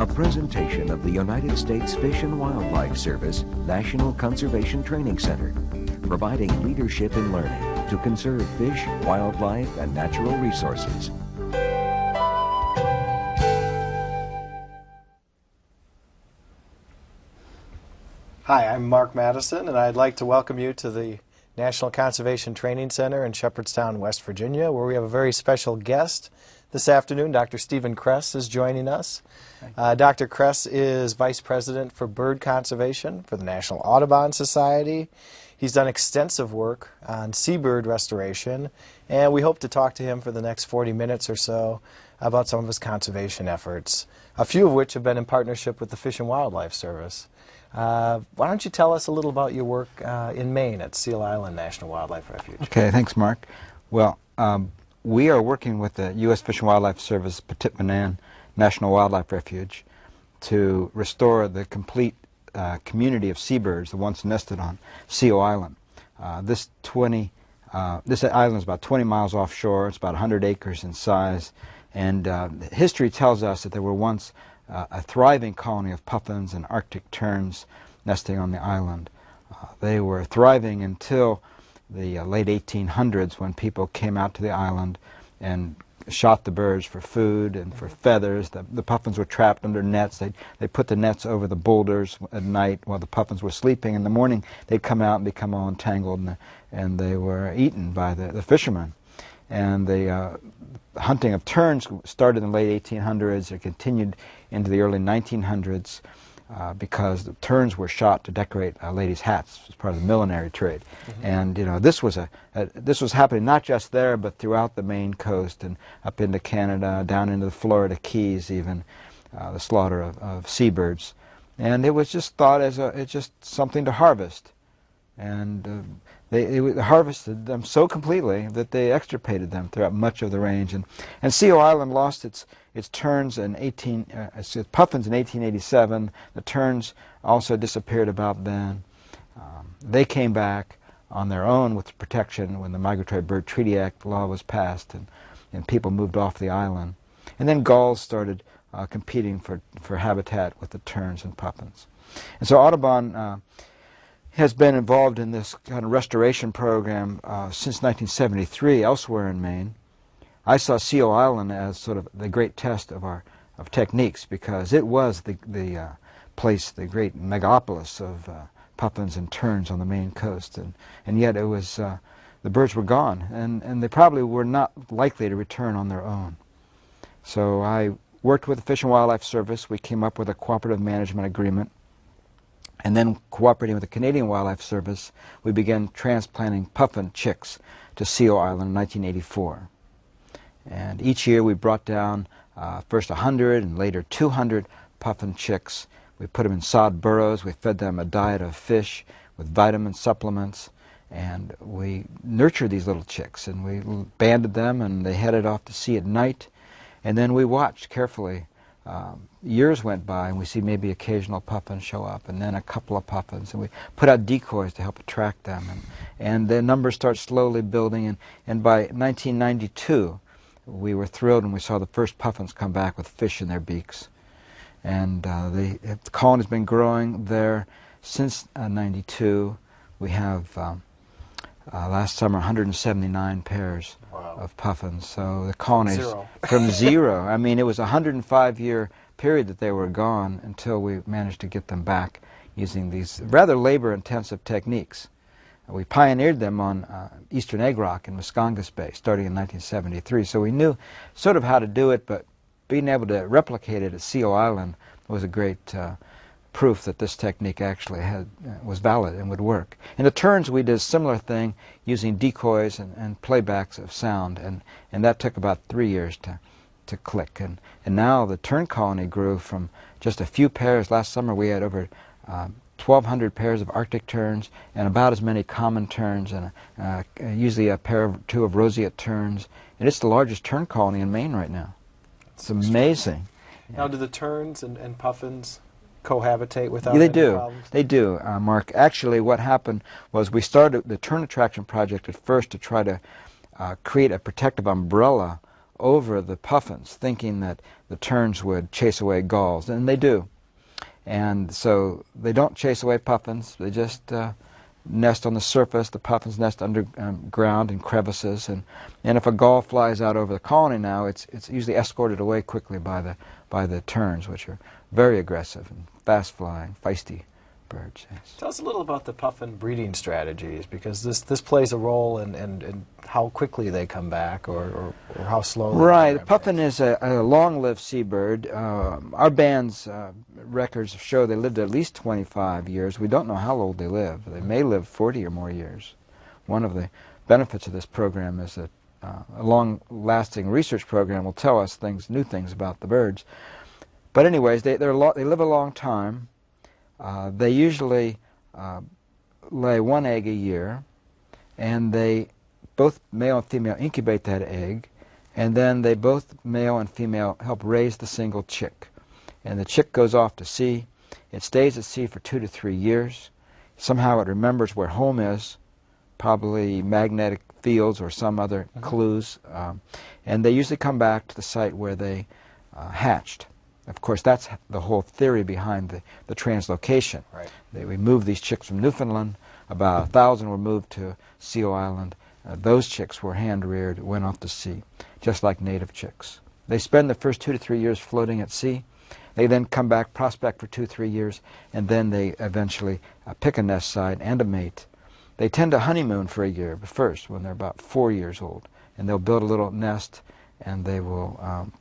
A presentation of the United States Fish and Wildlife Service National Conservation Training Center, providing leadership in learning to conserve fish, wildlife, and natural resources. Hi, I'm Mark Madison, and I'd like to welcome you to the National Conservation Training Center in Shepherdstown, West Virginia, where we have a very special guest this afternoon. Dr. Stephen Kress is joining us. Dr. Kress is Vice President for Bird Conservation for the National Audubon Society. He's done extensive work on seabird restoration, and we hope to talk to him for the next 40 minutes or so about some of his conservation efforts, a few of which have been in partnership with the Fish and Wildlife Service. Why don't you tell us a little about your work in Maine at Seal Island National Wildlife Refuge? Okay, thanks, Mark. Well, we are working with the U.S. Fish and Wildlife Service Petit-Manan National Wildlife Refuge to restore the complete community of seabirds that once nested on Seal Island. This island is about 20 miles offshore. It's about 100 acres in size, and history tells us that there were once a thriving colony of puffins and Arctic terns nesting on the island. They were thriving until the late 1800s, when people came out to the island and shot the birds for food and for feathers. The puffins were trapped under nets. They put the nets over the boulders at night while the puffins were sleeping. In the morning, they'd come out and become all entangled, and they were eaten by the fishermen. And the hunting of terns started in the late 1800s. It continued into the early 1900s because the terns were shot to decorate ladies' hats as part of the millinery trade. And this was happening not just there, but throughout the Maine coast and up into Canada, down into the Florida Keys, even the slaughter of seabirds. And it was just thought as just something to harvest. And they harvested them so completely that they extirpated them throughout much of the range. And Seal Island lost its terns in its puffins in 1887. The terns also disappeared about then. They came back on their own with protection when the Migratory Bird Treaty Act law was passed, and people moved off the island. And then gulls started competing for habitat with the terns and puffins. And so Audubon has been involved in this kind of restoration program since 1973 elsewhere in Maine. I saw Seal Island as sort of the great test of techniques, because it was the place, the great megalopolis of puffins and terns on the Maine coast, and yet it was the birds were gone, and they probably were not likely to return on their own. So I worked with the Fish and Wildlife Service. We came up with a cooperative management agreement. And then, cooperating with the Canadian Wildlife Service, we began transplanting puffin chicks to Seal Island in 1984. And each year we brought down first 100 and later 200 puffin chicks. We put them in sod burrows. We fed them a diet of fish with vitamin supplements. And we nurtured these little chicks, and we banded them, and they headed off to sea at night. And then we watched carefully. Years went by, and we see maybe occasional puffins show up, and then a couple of puffins, and we put out decoys to help attract them, and the numbers start slowly building, and by 1992 we were thrilled when we saw the first puffins come back with fish in their beaks. And the colony's been growing there since 92. We have last summer 179 pairs of puffins. So the colonies from zero. I mean, it was a 105-year period that they were gone until we managed to get them back using these rather labor-intensive techniques. We pioneered them on eastern egg rock in Muscongas Bay starting in 1973. So we knew sort of how to do it, but being able to replicate it at Seal Island was a great proof that this technique actually was valid and would work. In the terns, we did a similar thing using decoys and playbacks of sound, and that took about 3 years to click. And now the tern colony grew from just a few pairs. Last summer we had over 1,200 pairs of Arctic terns and about as many common terns, and usually a pair or two of roseate terns. And it's the largest tern colony in Maine right now. It's amazing. Now, do the terns and puffins cohabitate without any problems? They do, Mark. Actually, what happened was we started the Tern Attraction Project at first to try to create a protective umbrella over the puffins, thinking that the terns would chase away gulls, and they do. And so they don't chase away puffins, they just nest on the surface. The puffins nest underground in crevices, and if a gull flies out over the colony now, it's usually escorted away quickly by the terns, which are very aggressive and fast-flying, feisty birds. Yes. Tell us a little about the puffin breeding strategies, because this plays a role in how quickly they come back or how slowly. Right. The puffin is a long-lived seabird. Our band's records show they lived at least 25 years. We don't know how old they live. They may live 40 or more years. One of the benefits of this program is that a long-lasting research program will tell us new things about the birds. But anyways, they live a long time. They usually lay one egg a year, and both male and female incubate that egg, and then both male and female help raise the single chick. And the chick goes off to sea. It stays at sea for 2 to 3 years. Somehow it remembers where home is, probably magnetic fields or some other clues, and they usually come back to the site where they hatched. Of course, that's the whole theory behind the translocation. Right. We moved these chicks from Newfoundland. About 1,000 were moved to Seal Island. Those chicks were hand-reared, went off to sea, just like native chicks. They spend the first 2 to 3 years floating at sea. They then come back, prospect for 2 to 3 years, and then they eventually pick a nest site and a mate. They tend to honeymoon for a year first, when they're about 4 years old, and they'll build a little nest, and they will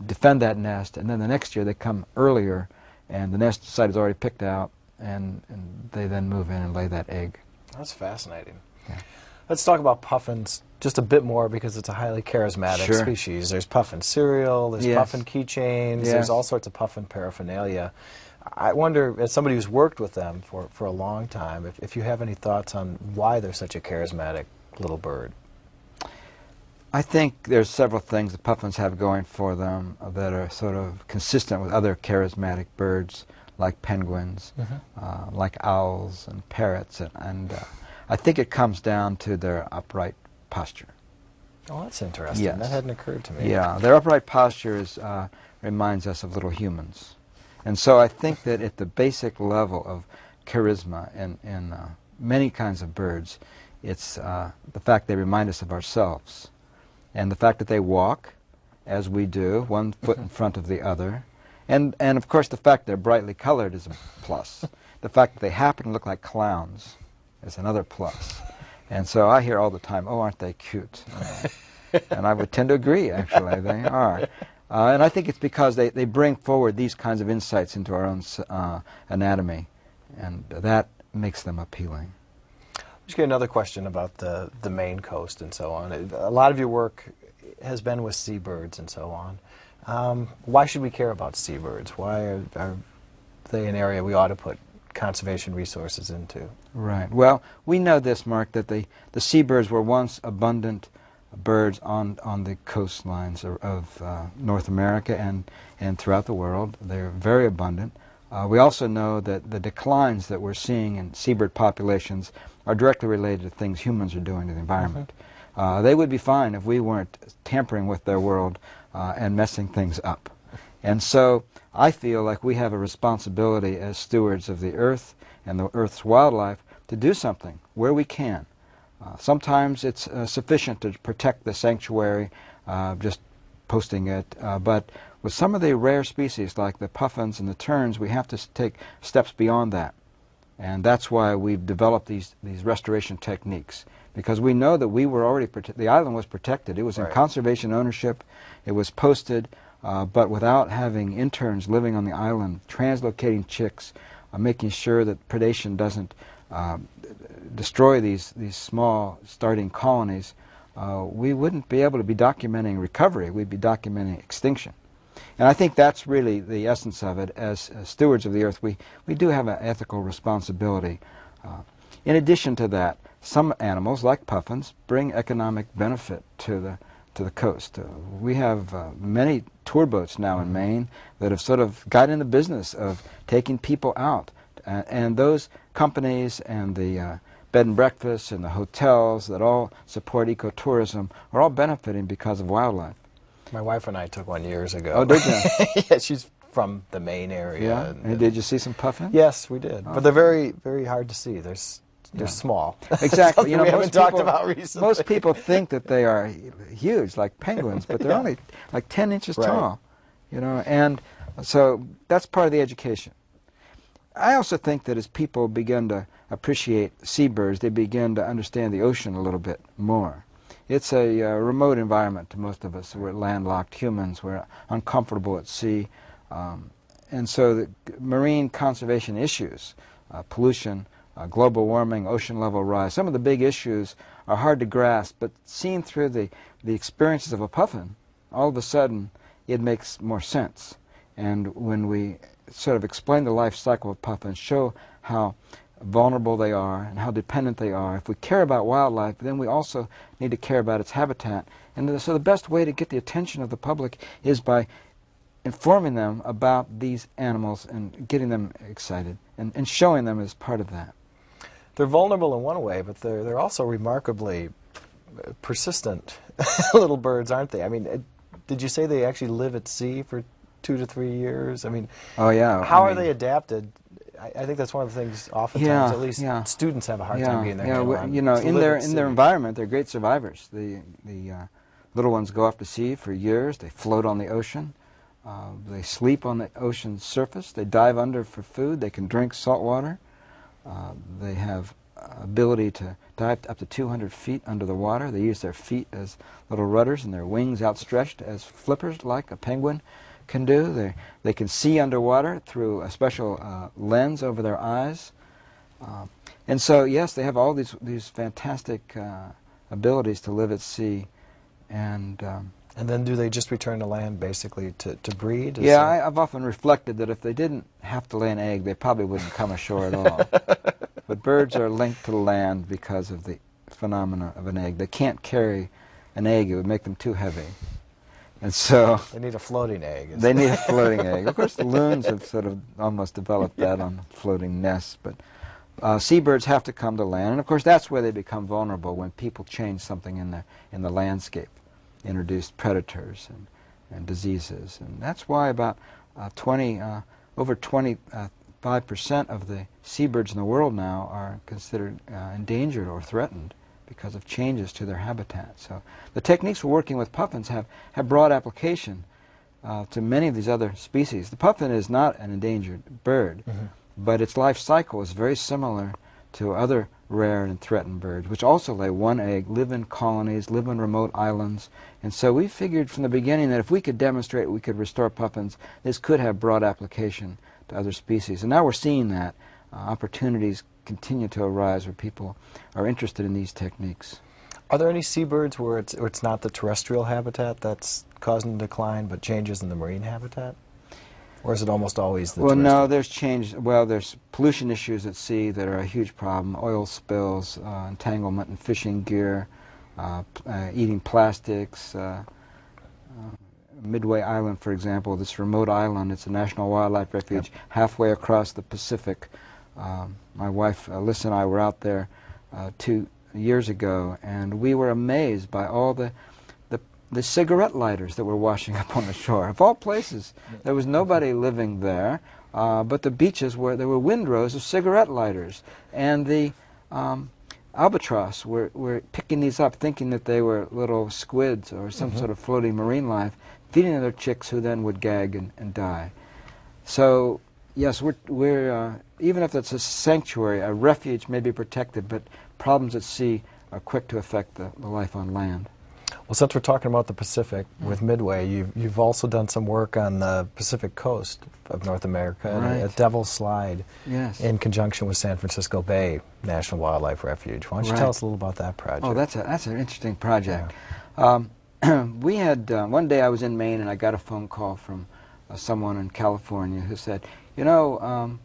defend that nest, and then the next year they come earlier, and the nest site is already picked out, and they then move in and lay that egg. That's fascinating. Yeah. Let's talk about puffins just a bit more, because it's a highly charismatic species. There's puffin cereal, there's puffin keychains, there's all sorts of puffin paraphernalia. I wonder, as somebody who's worked with them for a long time, if you have any thoughts on why they're such a charismatic little bird. I think there's several things the puffins have going for them that are sort of consistent with other charismatic birds, like penguins, like owls and parrots, and I think it comes down to their upright posture. Oh, that's interesting. Yes. That hadn't occurred to me. Yeah, their upright posture reminds us of little humans. And so I think that at the basic level of charisma in many kinds of birds, it's the fact they remind us of ourselves. And the fact that they walk, as we do, one foot in front of the other. And of course the fact they're brightly colored is a plus. The fact that they happen to look like clowns is another plus. And so I hear all the time, oh, aren't they cute? And I would tend to agree, actually, they are. And I think it's because they bring forward these kinds of insights into our own anatomy, and that makes them appealing. Just get another question about the Maine coast and so on. A lot of your work has been with seabirds and so on. Why should we care about seabirds? Why are they an area we ought to put conservation resources into? Right. Well, we know this, Mark, that the seabirds were once abundant birds on the coastlines of North America and throughout the world. They're very abundant. We also know that the declines that we're seeing in seabird populations are directly related to things humans are doing to the environment. They would be fine if we weren't tampering with their world and messing things up. And so I feel like we have a responsibility as stewards of the earth and the earth's wildlife to do something where we can. Sometimes it's sufficient to protect the sanctuary, just posting it, but with some of the rare species like the puffins and the terns, we have to take steps beyond that. And that's why we've developed these restoration techniques, because we know that we were already the island was protected. It was in conservation ownership. It was posted, but without having interns living on the island, translocating chicks, making sure that predation doesn't destroy these small starting colonies, we wouldn't be able to be documenting recovery. We'd be documenting extinction. And I think that's really the essence of it. As stewards of the earth, we do have an ethical responsibility. In addition to that, some animals, like puffins, bring economic benefit to the coast. We have many tour boats now in Maine that have sort of got in the business of taking people out. And those companies and the bed and breakfasts and the hotels that all support ecotourism are all benefiting because of wildlife. My wife and I took one years ago. Oh, did you? Yeah, she's from the Maine area. Yeah. And did you see some puffins? Yes, we did. Oh. But they're very, very hard to see. They're small. Exactly. You know, we haven't talked about recently. Most people think that they are huge, like penguins, but they're only like 10 inches tall. You know, and so that's part of the education. I also think that as people begin to appreciate seabirds, they begin to understand the ocean a little bit more. It's a remote environment to most of us. We're landlocked humans. We're uncomfortable at sea. And so the marine conservation issues, pollution, global warming, ocean level rise, some of the big issues are hard to grasp, but seen through the experiences of a puffin, all of a sudden it makes more sense. And when we sort of explain the life cycle of puffins, show how vulnerable they are and how dependent they are, if we care about wildlife, then we also need to care about its habitat. And so the best way to get the attention of the public is by informing them about these animals and getting them excited and showing them as part of that. They're vulnerable in one way, but they're also remarkably persistent little birds, aren't they? I mean, did you say they actually live at sea for 2 to 3 years? I mean, oh yeah. How are they adapted? I think that's one of the things oftentimes, at least students have a hard time getting their handle on. You know, in their environment, they're great survivors. The little ones go off to sea for years. They float on the ocean. They sleep on the ocean's surface. They dive under for food. They can drink salt water. They have ability to dive up to 200 feet under the water. They use their feet as little rudders and their wings outstretched as flippers, like a penguin can do. They can see underwater through a special lens over their eyes. And so, yes, they have all these fantastic abilities to live at sea. And then do they just return to land basically to breed? Yeah, I've often reflected that if they didn't have to lay an egg, they probably wouldn't come ashore at all. But birds are linked to the land because of the phenomena of an egg. They can't carry an egg. It would make them too heavy. And so they need a floating egg. They need a floating egg. Of course, the loons have sort of almost developed that on floating nests. But seabirds have to come to land. And, of course, that's where they become vulnerable, when people change something in the landscape. Introduced predators and diseases, and that's why about over 25% of the seabirds in the world now are considered endangered or threatened because of changes to their habitat. So the techniques we're working with puffins have broad application to many of these other species. The puffin is not an endangered bird, but its life cycle is very similar to other rare and threatened birds, which also lay one egg, live in colonies, live on remote islands. And so we figured from the beginning that if we could demonstrate we could restore puffins, this could have broad application to other species. And now we're seeing that. Opportunities continue to arise where people are interested in these techniques. Are there any seabirds where it's not the terrestrial habitat that's causing the decline, but changes in the marine habitat? Or is it almost always the terrestrial? No, there's change. Well, there's pollution issues at sea that are a huge problem. Oil spills, entanglement in fishing gear, eating plastics. Midway Island, for example, this remote island, it's a national wildlife refuge halfway across the Pacific. My wife, Alyssa, and I were out there 2 years ago, and we were amazed by all the cigarette lighters that were washing up on the shore. Of all places, there was nobody living there, but the beaches there were windrows of cigarette lighters. And the albatross were picking these up, thinking that they were little squids or some sort of floating marine life, feeding their chicks, who then would gag and die. So, yes, we're even if it's a sanctuary, a refuge may be protected, but problems at sea are quick to affect the life on land. Well, since we're talking about the Pacific with Midway, you've also done some work on the Pacific coast of North America, at Devil's Slide, in conjunction with San Francisco Bay National Wildlife Refuge. Why don't you tell us a little about that project? Oh, that's an interesting project. We had one day I was in Maine and I got a phone call from someone in California who said, you know,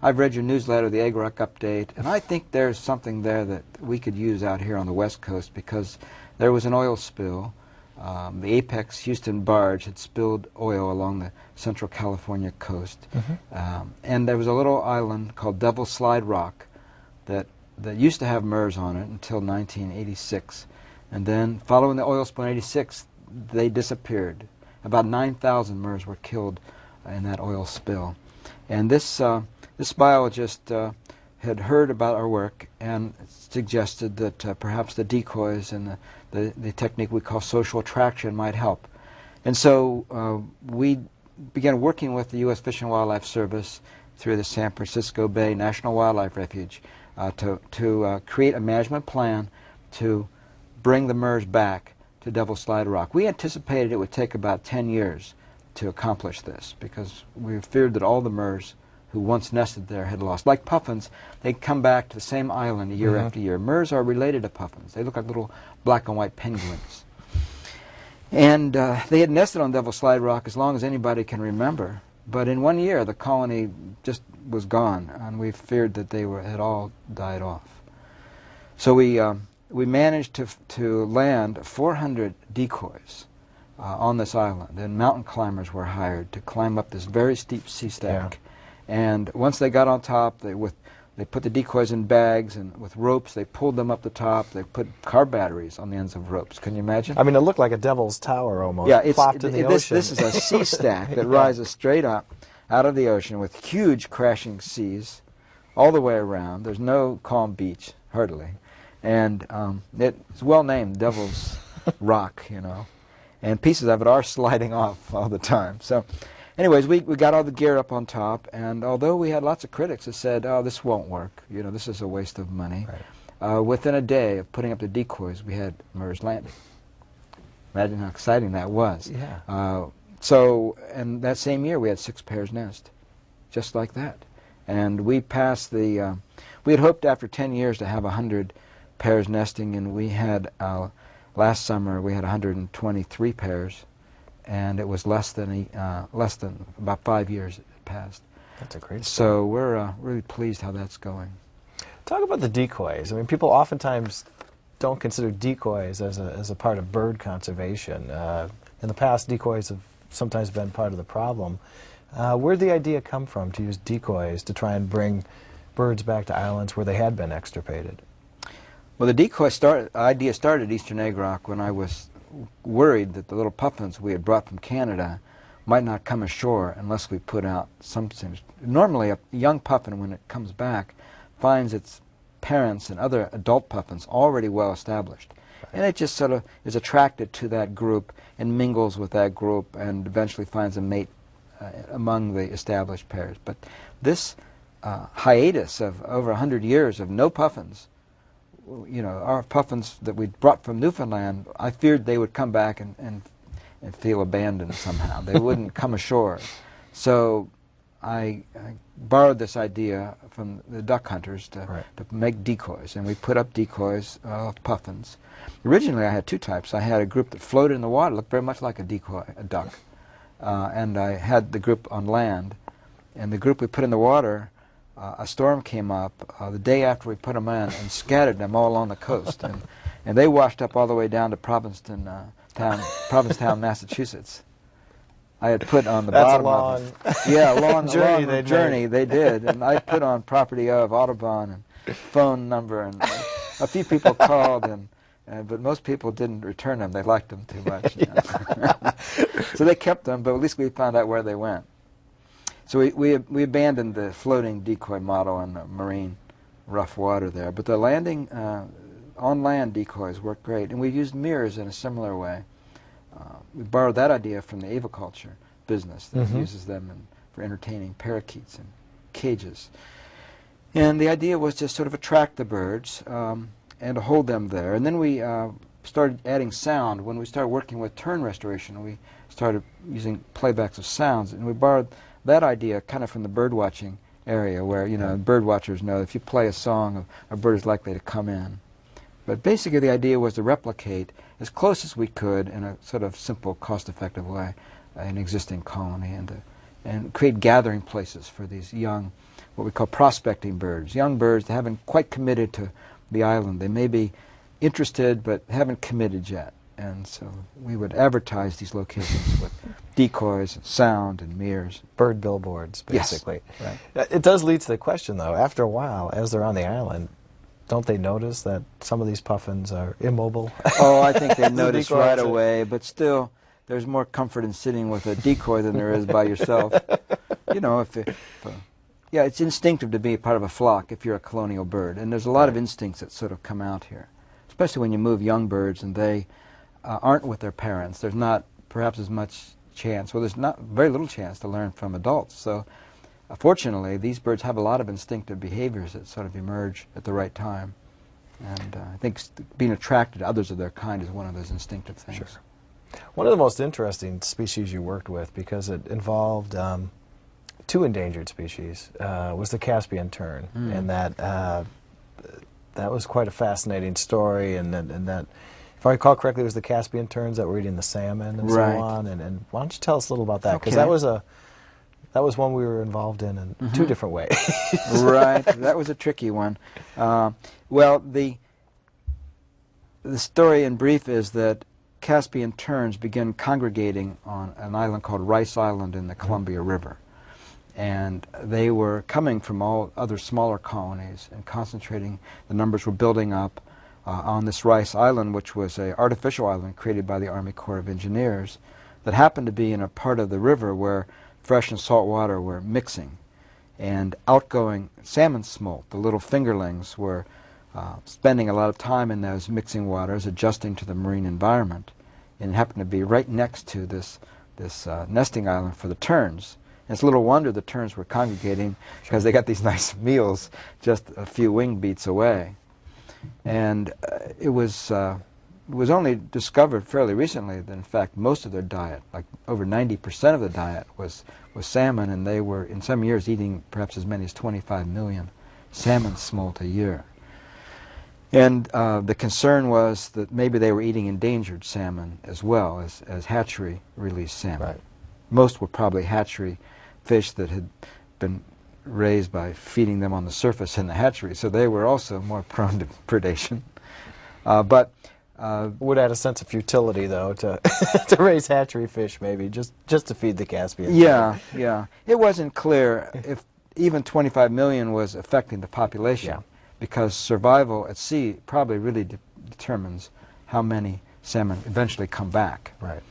I've read your newsletter, the Egg Rock Update, and I think there's something there that we could use out here on the West Coast, because there was an oil spill. The Apex Houston barge had spilled oil along the central California coast. And there was a little island called Devil's Slide Rock that used to have MERS on it until 1986. And then, following the oil spill in 86, they disappeared. About 9,000 murres were killed in that oil spill. And this biologist had heard about our work and suggested that perhaps the decoys and the technique we call social attraction might help. And so we began working with the U.S. Fish and Wildlife Service through the San Francisco Bay National Wildlife Refuge to create a management plan to bring the murres back to Devil's Slide Rock. We anticipated it would take about 10 years to accomplish this because we feared that all the murres who once nested there had lost. Like puffins, they come back to the same island year after year. Murres are related to puffins. They look like little black and white penguins. And they had nested on Devil's Slide Rock as long as anybody can remember. But in 1 year, the colony just was gone, and we feared that they had all died off. So we managed to land 400 decoys on this island, and mountain climbers were hired to climb up this very steep sea stack. And once they got on top, they put the decoys in bags, and with ropes they pulled them up the top. They put car batteries on the ends of ropes. Can you imagine? I mean, it looked like a devil's tower almost. Yeah, plopped in the ocean. This is a sea stack that rises straight up out of the ocean with huge crashing seas all the way around. There's no calm beach, hardly. And it's well named Devil's Rock, you know. And pieces of it are sliding off all the time. So anyways, we got all the gear up on top, and although we had lots of critics that said, oh, this won't work, you know, this is a waste of money, within a day of putting up the decoys, we had murres landing. Imagine how exciting that was. Yeah. So, and that same year we had 6 pairs nest, just like that. And we passed the, we had hoped after 10 years to have 100 pairs nesting, and we had, last summer we had 123 pairs. And it was less than about 5 years it passed. That's a great story. So we're really pleased how that's going. Talk about the decoys. I mean, people oftentimes don't consider decoys as a part of bird conservation. In the past, decoys have sometimes been part of the problem. Where did the idea come from to use decoys to try and bring birds back to islands where they had been extirpated? Well, the decoy idea started at Eastern Egg Rock when I was worried that the little puffins we had brought from Canada might not come ashore unless we put out something. Normally, a young puffin, when it comes back, finds its parents and other adult puffins already well established. And it just sort of is attracted to that group and mingles with that group and eventually finds a mate among the established pairs. But this hiatus of over 100 years of no puffins, you know, our puffins that we brought from Newfoundland, I feared they would come back and feel abandoned somehow. They wouldn't come ashore. So I borrowed this idea from the duck hunters to make decoys, and we put up decoys of puffins. Originally I had 2 types. I had a group that floated in the water, looked very much like a decoy, a duck. And I had the group on land. And the group we put in the water, a storm came up the day after we put them in and scattered them all along the coast. And they washed up all the way down to Provincetown, Massachusetts. I had put on the bottom of it. Yeah, a long journey they did. And I put on property of Audubon and phone number, and a few people called, but most people didn't return them. They liked them too much. You know? So they kept them, but at least we found out where they went. So we abandoned the floating decoy model in the marine rough water there. But the landing, on-land decoys work great. And we used mirrors in a similar way. We borrowed that idea from the aviculture business that uses them for entertaining parakeets in cages. And the idea was to sort of attract the birds and to hold them there. And then we started adding sound. When we started working with tern restoration, we started using playbacks of sounds. And we borrowed that idea kind of from the bird watching area where, you know, bird watchers know if you play a song, a bird is likely to come in. But basically the idea was to replicate as close as we could in a sort of simple, cost-effective way an existing colony and create gathering places for these young, what we call prospecting birds, young birds that haven't quite committed to the island. They may be interested but haven't committed yet. And so we would advertise these locations with decoys and sound and mirrors. Bird billboards, basically. Yes, right. It does lead to the question, though, after a while, as they're on the island, don't they notice that some of these puffins are immobile? Oh, I think they notice decoy right is it? away, but still, there's more comfort in sitting with a decoy than there is by yourself. You know, yeah, it's instinctive to be part of a flock if you're a colonial bird, and there's a lot of instincts that sort of come out here, especially when you move young birds and they aren't with their parents. There's not perhaps as much chance, well, there's not very little chance to learn from adults. So, fortunately, these birds have a lot of instinctive behaviors that sort of emerge at the right time, and I think being attracted to others of their kind is one of those instinctive things. Sure. One of the most interesting species you worked with, because it involved two endangered species, was the Caspian tern, and that was quite a fascinating story. And that, if I recall correctly, it was the Caspian terns that were eating the salmon and so on. And why don't you tell us a little about that? Because that was one we were involved in two different ways. Right, that was a tricky one. Well, the story in brief is that Caspian terns began congregating on an island called Rice Island in the Columbia River. And they were coming from all other smaller colonies and concentrating. The numbers were building up on this Rice Island, which was an artificial island created by the Army Corps of Engineers that happened to be in a part of the river where fresh and salt water were mixing. And outgoing salmon smolt, the little fingerlings, were spending a lot of time in those mixing waters, adjusting to the marine environment. And it happened to be right next to this nesting island for the terns. And it's little wonder the terns were congregating, because they got these nice meals just a few wing beats away. And it was only discovered fairly recently that, in fact, most of their diet, like over 90% of the diet, was salmon, and they were, in some years, eating perhaps as many as 25 million salmon smolt a year. And the concern was that maybe they were eating endangered salmon as well as hatchery-released salmon. Right. Most were probably hatchery fish that had been raised by feeding them on the surface in the hatchery, so they were also more prone to predation. But would add a sense of futility, though, to to raise hatchery fish, maybe just to feed the Caspian. Yeah, yeah. It wasn't clear if even 25 million was affecting the population, because survival at sea probably really determines how many salmon eventually come back. Right.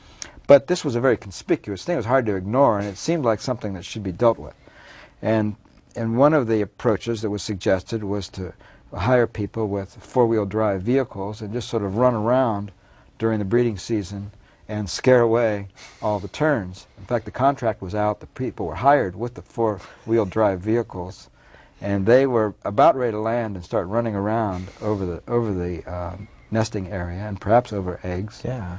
But this was a very conspicuous thing. It was hard to ignore, and it seemed like something that should be dealt with. And one of the approaches that was suggested was to hire people with four-wheel drive vehicles and just sort of run around during the breeding season and scare away all the terns. In fact, the contract was out. The people were hired with the four-wheel drive vehicles, and they were about ready to land and start running around over the nesting area and perhaps over eggs. Yeah.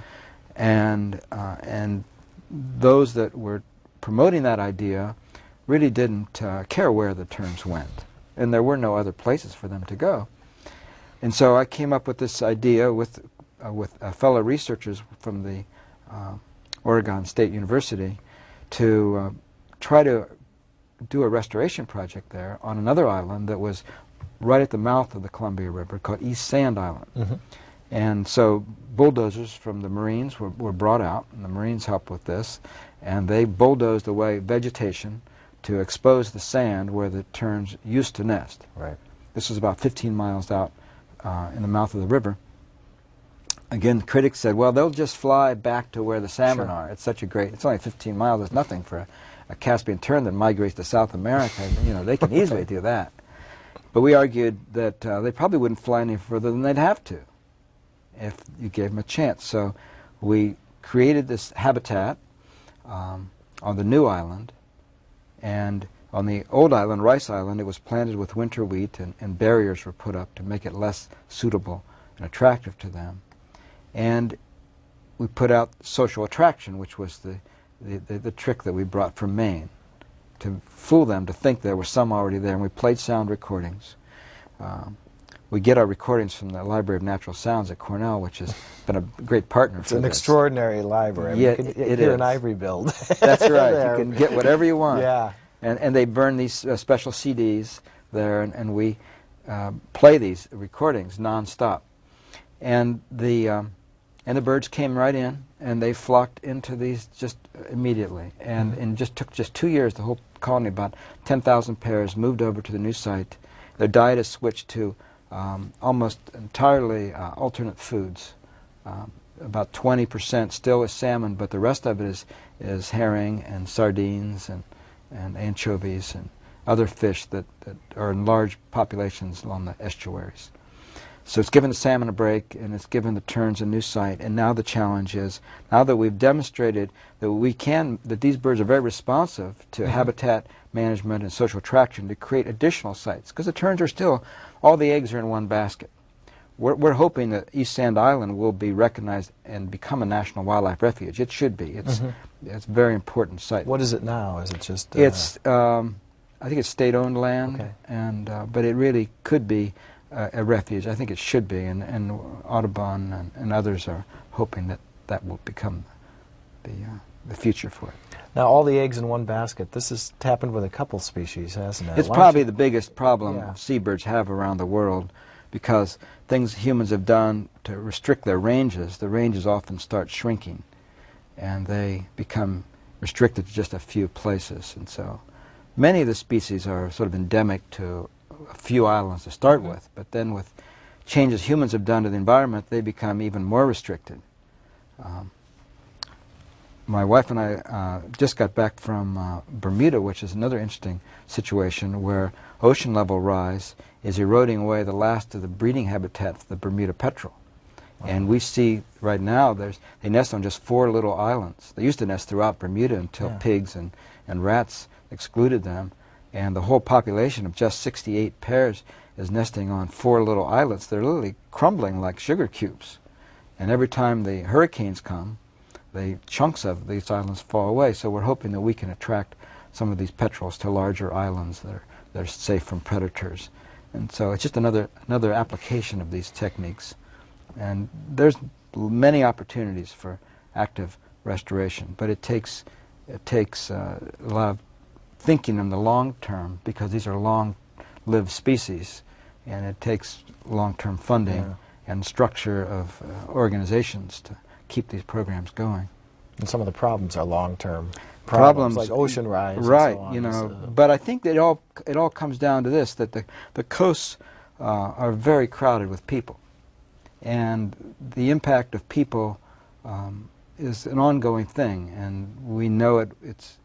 And those that were promoting that idea really didn't care where the terns went, and there were no other places for them to go. And so I came up with this idea with fellow researchers from the Oregon State University to try to do a restoration project there on another island that was right at the mouth of the Columbia River called East Sand Island. Mm-hmm. And so bulldozers from the Marines were brought out, and the Marines helped with this, and they bulldozed away vegetation to expose the sand where the terns used to nest. Right. This was about 15 miles out in the mouth of the river. Again, critics said, well, they'll just fly back to where the salmon are. It's such a great, it's only 15 miles, it's nothing for a Caspian tern that migrates to South America. You know, they can easily do that. But we argued that they probably wouldn't fly any further than they'd have to if you gave them a chance. So we created this habitat on the new island, and on the old island, Rice Island, it was planted with winter wheat, and barriers were put up to make it less suitable and attractive to them. And we put out social attraction, which was the trick that we brought from Maine, to fool them to think there were some already there, and we played sound recordings. We get our recordings from the Library of Natural Sounds at Cornell, which has been a great partner for this. It's an extraordinary library. Yeah, you can it hear is. an ivory build. That's right. You can get whatever you want. Yeah. And they burn these special CDs there, and we play these recordings nonstop. And the birds came right in, and they flocked into these just immediately. And it just took 2 years, the whole colony, about 10,000 pairs, moved over to the new site. Their diet has switched to almost entirely alternate foods. About 20% still is salmon, but the rest of it is herring and sardines and anchovies and other fish that are in large populations along the estuaries. So it's given the salmon a break, and it's given the terns a new site. And now the challenge is, now that we've demonstrated that these birds are very responsive to habitat management and social attraction, to create additional sites. Because the terns are still, all the eggs are in one basket. We're hoping that East Sand Island will be recognized and become a national wildlife refuge. It should be. It's a very important site. What is it now? Is it just? It's I think it's state-owned land, okay. But it really could be a refuge. I think it should be, and Audubon and others are hoping that that will become the future for it. Now, all the eggs in one basket. This has happened with a couple species, hasn't it? It's probably the biggest problem seabirds have around the world, because things humans have done to restrict their ranges, the ranges often start shrinking, and they become restricted to just a few places. And so many of the species are sort of endemic to a few islands to start with, but then with changes humans have done to the environment, they become even more restricted. My wife and I just got back from Bermuda, which is another interesting situation where ocean level rise is eroding away the last of the breeding habitat for the Bermuda petrel. And we see right now they nest on just 4 little islands. They used to nest throughout Bermuda until pigs and rats excluded them, and the whole population of just 68 pairs is nesting on 4 little islets. They're literally crumbling like sugar cubes. And every time the hurricanes come, the chunks of these islands fall away. So we're hoping that we can attract some of these petrels to larger islands that are safe from predators. And so it's just another application of these techniques. And there's many opportunities for active restoration, but it takes a lot of thinking in the long term, because these are long-lived species, and it takes long-term funding and structure of organizations to keep these programs going. And some of the problems are long-term problems like ocean rise. Right, and so on. But I think that it all comes down to this, that the coasts are very crowded with people. And the impact of people is an ongoing thing, and we know it's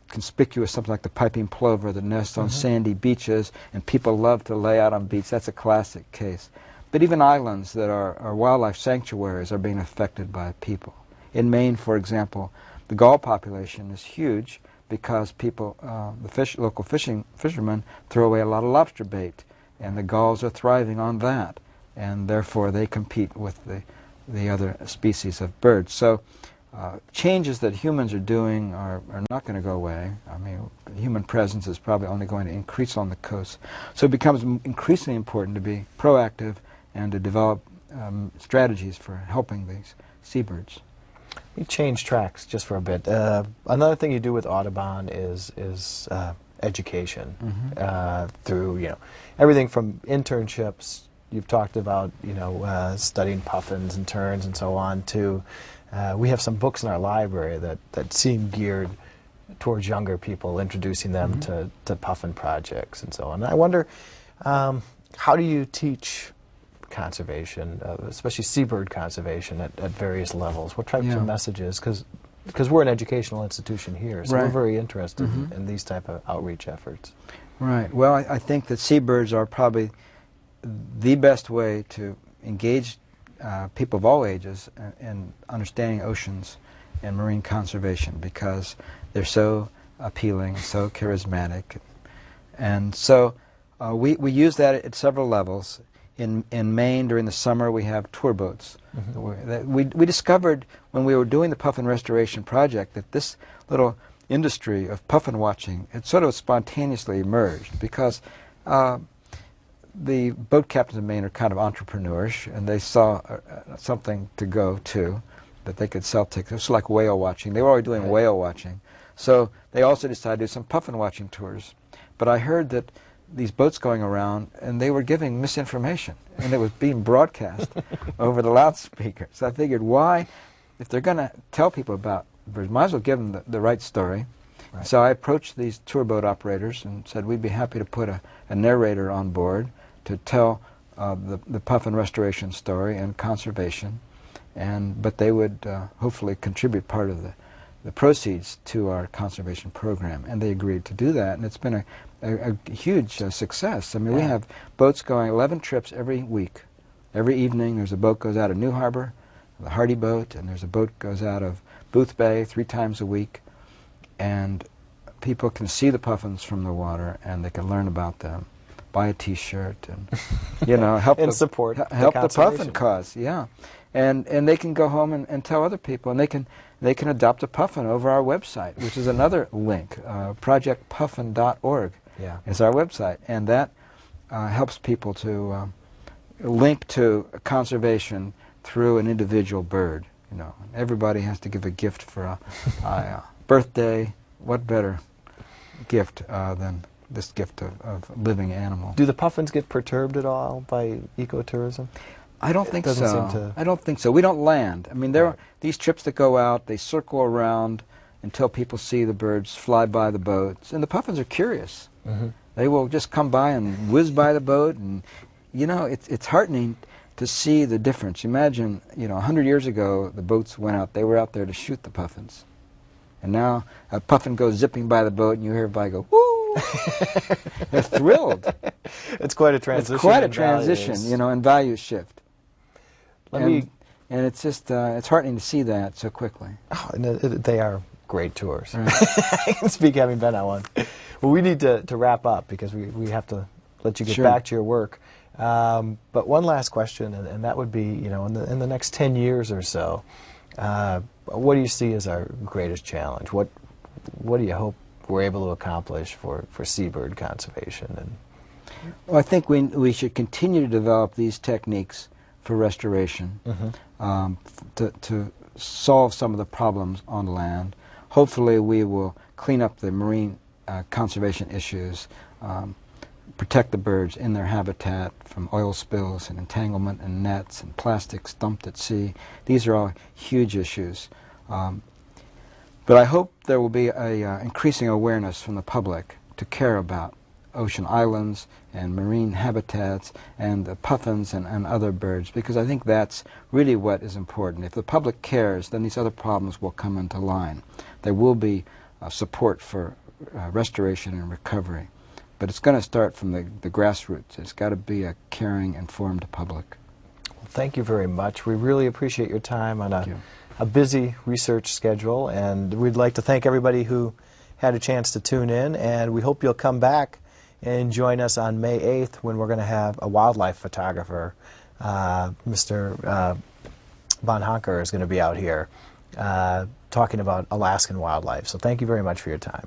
conspicuous, something like the piping plover that nests on sandy beaches, and people love to lay out on beaches. That's a classic case. But even islands that are wildlife sanctuaries are being affected by people. In Maine, for example, the gull population is huge because people, local fishermen, throw away a lot of lobster bait, and the gulls are thriving on that, and therefore they compete with the other species of birds. So changes that humans are doing are not going to go away. I mean, human presence is probably only going to increase on the coast. So it becomes increasingly important to be proactive and to develop strategies for helping these seabirds. We change tracks just for a bit. Another thing you do with Audubon is education through everything from internships. You've talked about studying puffins and terns and so on. To we have some books in our library that seem geared towards younger people, introducing them to puffin projects and so on. And I wonder, how do you teach conservation, especially seabird conservation at various levels? What types of messages? Because we're an educational institution here, so we're very interested in these type of outreach efforts. Right. Well, I think that seabirds are probably the best way to engage people of all ages in understanding oceans and marine conservation, because they're so appealing, so charismatic. And so we use that at several levels. In Maine, during the summer, we have tour boats. We discovered when we were doing the puffin restoration project that this little industry of puffin watching had sort of spontaneously emerged, because the boat captains in Maine are kind of entrepreneurs, and they saw something to go to that they could sell tickets. It was like whale watching. They were already doing whale watching. So they also decided to do some puffin watching tours. But I heard that these boats going around, and they were giving misinformation, and it was being broadcast over the loudspeaker. So I figured, why, if they're going to tell people about birds, might as well give them the right story. Right. So I approached these tour boat operators and said we'd be happy to put a narrator on board to tell the puffin restoration story and conservation, but they would hopefully contribute part of the proceeds to our conservation program, and they agreed to do that, and it's been a huge success. I mean, we have boats going 11 trips every week. Every evening there's a boat goes out of New Harbor, the Hardy boat, and there's a boat goes out of Booth Bay 3 times a week, and people can see the puffins from the water, and they can learn about them, buy a T-shirt, and help and the, support help the conservation puffin cause. Yeah, and they can go home and tell other people, and they can adopt a puffin over our website, which is another link. projectpuffin.org is our website, and that helps people to link to conservation through an individual bird. Everybody has to give a gift for a birthday. What better gift than this gift of living animal? Do the puffins get perturbed at all by ecotourism? I don't think Doesn't so. seem to... I don't think so. We don't land. I mean, there are these trips that go out, they circle around until people see the birds fly by the boats, and the puffins are curious. Mm-hmm. They will just come by and whiz by the boat, and it's heartening to see the difference. Imagine, 100 years ago, the boats went out, they were out there to shoot the puffins. And now a puffin goes zipping by the boat, and you hear everybody go, woo! They're thrilled. It's quite a transition. It's quite a transition, and value shift. And it's just, it's heartening to see that so quickly. Oh, and they are great tours. Right. I can speak having been on one. Well, we need to wrap up because we have to let you get Sure. back to your work. But one last question, and that would be, in the next 10 years or so, what do you see as our greatest challenge? What do you hope we're able to accomplish for seabird conservation? Well, I think we should continue to develop these techniques for restoration, to solve some of the problems on land. Hopefully we will clean up the marine conservation issues, protect the birds in their habitat from oil spills and entanglement and nets and plastics dumped at sea. These are all huge issues. But I hope there will be a increasing awareness from the public to care about ocean islands and marine habitats and the puffins and other birds, because I think that's really what is important. If the public cares, then these other problems will come into line. There will be support for restoration and recovery. But it's going to start from the grassroots. It's got to be a caring, informed public. Well, thank you very much. We really appreciate your time on a busy research schedule, and we'd like to thank everybody who had a chance to tune in, and we hope you'll come back and join us on May 8th when we're going to have a wildlife photographer. Mr. Von Honker is going to be out here talking about Alaskan wildlife. So thank you very much for your time.